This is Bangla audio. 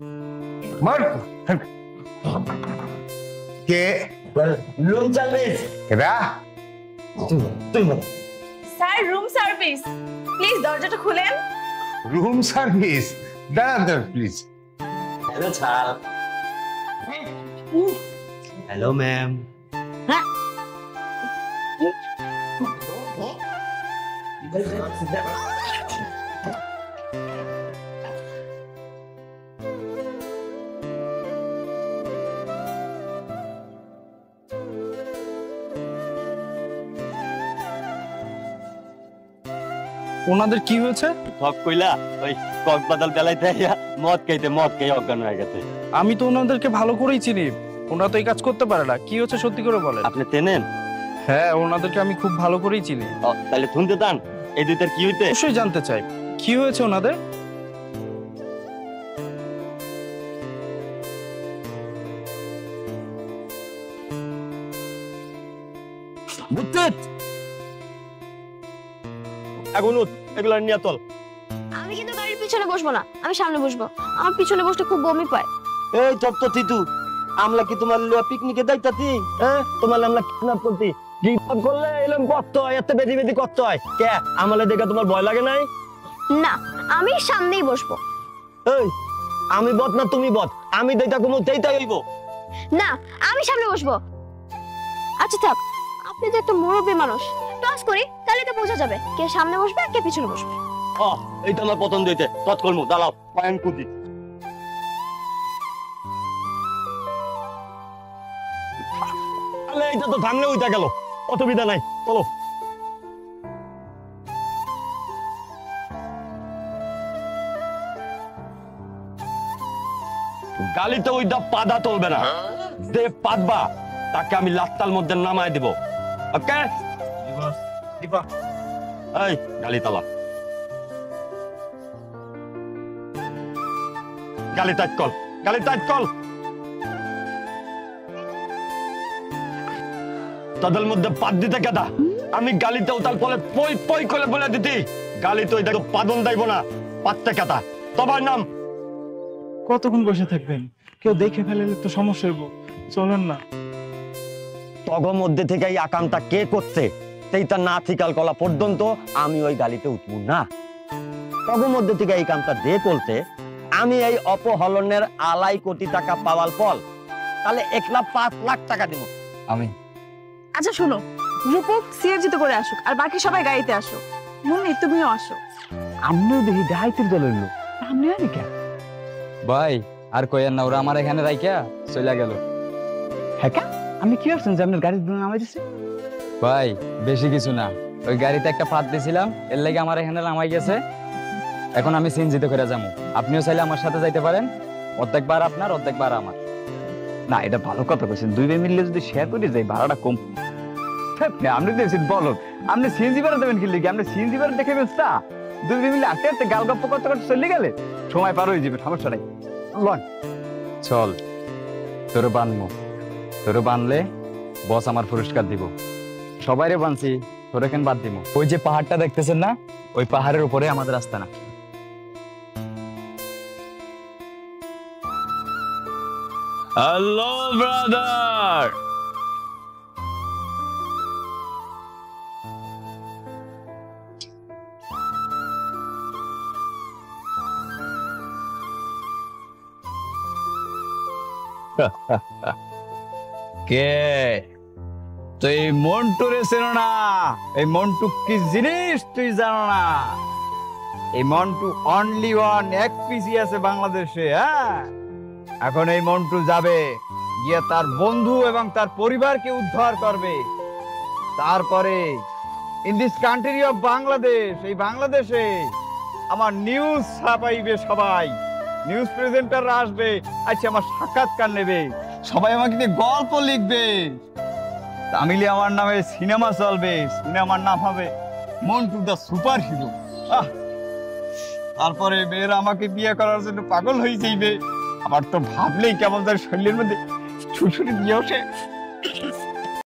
মার কে রুম সার্ভিস। কেডা? তুই বল। স্যার রুম সার্ভিস, প্লিজ দরজাটা খুলেন। Room service? দাঁড়ান প্লিজ। হ্যালো ছাল। Hello ma'am. ওনাদের কি হয়েছে? ঠক কইলা ওই কক্সবাজার বেলাইতে আইয়া মদ খেয়ে অজ্ঞান হয়ে গেছে। আমি তো ওনাদেরকে ভালো করেই চিনি, ওনারা তো এই কাজ করতে পারে না। কি হচ্ছে সত্যি করে বলেন। আপনি চেনেন? হ্যাঁ, ওনাদেরকে আমি খুব ভালো করেই চিনি। তাহলে শুনতে চান এই দুইটার কি হইতে? অবশ্যই জানতে চাই কি হয়েছে ওনাদের। এখন এগুলা নিয়ে চল। আমি কিন্তু গাড়ির পিছনে বসবো না, আমি সামনে বসবো। আমার পিছনে বসতে খুব বমি পায়। এই চপ তো তিতু, আমরা কি তোমার পিকনিকে যাইতাছি? হ্যাঁ, তোমার আমরা কিডন্যাপ করছি। কিডন্যাপ করলে এরকম কষ্ট হয়, এত বেদি কষ্ট হয় কে? আমালে দেখে তোমার ভয় লাগে নাই? না, আমি সামনেই বসবো। এই আমি বদ না তুমি বদ? আমি যেটা কোনো সেইটাই হইব। না, আমি সামনে বসবো। আচ্ছা থাক, আপনি তো একটা মুরব্বী মানুষ, টস করি তাহলে তো বোঝা যাবে কে সামনে বসবে আর কে পিছনে বসবে। এইটা আমার পছন্দ হইতে। তৎকর্ম দাঁড়াও, পয়েন্ট কুদি। এইটা তো থামলে ওইটা গেল, অসুবিধা নাই, চলো। গালিতে ওইটা পাদা চলবে না, যে পাদবা তাকে আমি লাত্তার মধ্যে নামায় দিব। ওকে? এই গালি তালা, গালি টাইট কল, গালি টাইট কল। তাদের মধ্যে পাদ দিতে কেদা? আমি গালিতে উতাল পলে পই পই করে বলে দিতি। গালি তো এটা পাদন দাইব না, পাত্তে কেদা। তোমার নাম? কতক্ষণ বসে থাকবেন? কেউ দেখে ফেললে তো সমস্যা হইব, চলেন না। তগ মধ্যে থেকে এই আকামটা কে করছে সেইটা না ঠিকাল কলা পর্যন্ত আমি ওই গালিতে উঠবো না। তগ মধ্যে থেকে এই কামটা দে করতে আমি এই অপহরণের 2.5 কোটি টাকা পাওয়ার ফল তাহলে 1,05 লাখ টাকা দিব আমি। আচ্ছা শোনো, রূপক সিএনজি তে করে আসুক আর বাকি সবাই গাড়িতে আসো। মুন্নি তুমিও আসো। আমিও দেখি ডাইতের দলের লোক, আপনি আনি কেন? ভাই আর কইয়েন না, ওরা আমার এখানে রাইখা চলে গেল। হ্যাঁ, আমি কি ভাবছেন যে আপনার গাড়ির দুটো নামাই দিছে? ভাই বেশি কিছু না, ওই গাড়িতে একটা ফাঁদ দিছিলাম, এর লাগে আমার এখানে নামাই গেছে। এখন আমি সিএনজিতে করে যাবো, আপনিও চাইলে আমার সাথে যাইতে পারেন। অর্ধেকবার আপনার, অর্ধেকবার আমার। না, এটা ভালো কথা বলছেন, দুই ভাই মিললে যদি শেয়ার করে যাই ভাড়াটা কম। আপনি দেখছেন বলো, আপনি সিএনজি ভাড়া দেবেন কি লিখে? আপনি সিএনজি ভাড়া দেখে বেচতা দুই ভাই মিলে আস্তে আস্তে গাল গপ্প করতে করতে চলে গেলে সময় পার হয়ে যাবে, সমস্যা নাই। লন চল, তোরে বানবো, তোরে বানলে বস আমার পুরস্কার দিব। সবাইরে বানছি, তোরে কেন বাদ দিব? ওই যে পাহাড়টা দেখতেছেন না, ওই পাহাড়ের উপরে আমাদের আস্তানা। Hello brother. কে তো এই মন্টুরে চেনো না? এই মন্টু কি জিনিস তুই জানো না? এই মন্টু অনলি ওয়ান, এক পিসি আছে বাংলাদেশে। হ্যাঁ, এখন এই মন্টু যাবে গিয়ে তার বন্ধু এবং তার পরিবারকে উদ্ধার করবে। তারপরে in this country of Bangladesh, এই বাংলাদেশে আমার নিউজ ছাপাইবে সবাই, নিউজ প্রেজেন্টাররা আসবে, আচ্ছা আমার সাক্ষাৎকার নেবে, সবাই আমাকে নিয়ে গল্প লিখবে, তামিলে আমার নামে সিনেমা চলবে, সিনেমার নাম হবে মন্টু দ্য সুপার হিরো। তারপরে মেয়েরা আমাকে বিয়ে করার জন্য পাগল হয়ে যাইবে। আমার তো ভাবলেই কেমন তার শরীরের মধ্যে ছুটছুটি দিয়ে ওঠে।